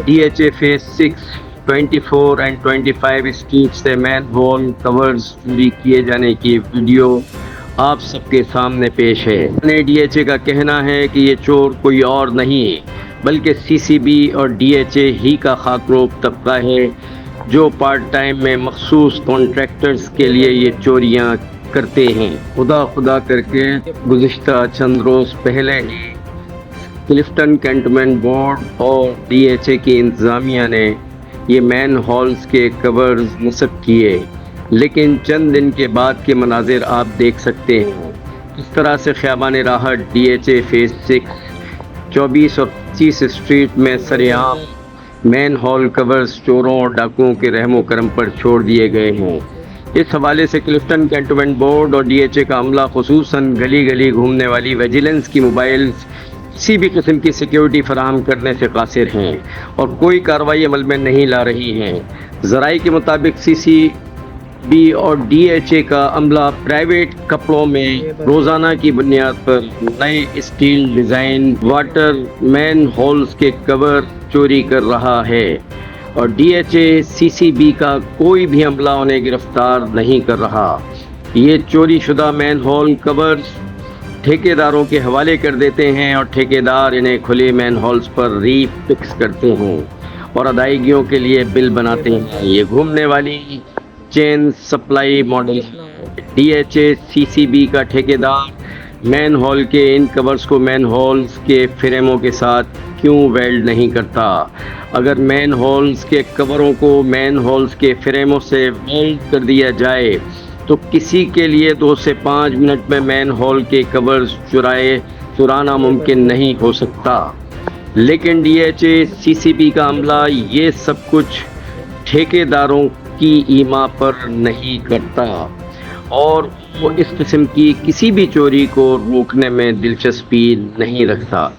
DHA phase 6, 24 and 25 street से man whole covers चोरी किए जाने की वीडियो आप सबके सामने पेश है। DHA का कहना है कि ये चोर कोई और नहीं बल्कि CCB और DHA ही का खाकरोब तबका है जो पार्ट टाइम में मखसूस कॉन्ट्रैक्टर्स के लिए ये चोरियां करते हैं। खुदा करके गुज़िश्ता चंद रोज़ पहले ही क्लिफ्टन कैंटनमेंट बोर्ड और DHA की इंतज़ामिया ने ये मैन हॉल्स के कवर्स नस्ब किए, लेकिन चंद दिन के बाद के मनाजिर आप देख सकते हैं किस तरह से ख़ियाबान राहत DHA फेज 6, 24 और 25 स्ट्रीट में सरेआम मैन हॉल कवर्स चोरों और डाकुओं के रहमो करम पर छोड़ दिए गए हैं। इस हवाले से क्लिफ्टन कैंटनमेंट बोर्ड और DHA का अमला खुसूसन गली गली घूमने वाली विजिलेंस की मोबाइल्स किसी भी किस्म की सिक्योरिटी फराहम करने से कासिर हैं और कोई कार्रवाई अमल में नहीं ला रही हैं। ज़राए के मुताबिक CCB और DHA का अमला प्राइवेट कपड़ों में रोज़ाना की बुनियाद पर नए steel design water man holes के कवर चोरी कर रहा है और DHA CCB का कोई भी अमला उन्हें गिरफ्तार नहीं कर रहा। ये चोरी शुदा मैन होल कवर्स ठेकेदारों के हवाले कर देते हैं और ठेकेदार इन्हें खुले मैन होल्स पर रीफिक्स करते हैं और अदायगियों के लिए बिल बनाते हैं। ये घूमने वाली चेन सप्लाई मॉडल है। DHA CCB का ठेकेदार मैन होल के इन कवर्स को मैन होल्स के फ्रेमों के साथ क्यों वेल्ड नहीं करता? अगर मैन होल्स के कवरों को मैन होल्स के फ्रेमों से वेल्ड कर दिया जाए तो किसी के लिए 2 से 5 मिनट में मैन होल के कवर्स चुराना मुमकिन नहीं हो सकता। लेकिन DHA CCB का अमला ये सब कुछ ठेकेदारों की ईमा पर नहीं करता और वो इस किस्म की किसी भी चोरी को रोकने में दिलचस्पी नहीं रखता।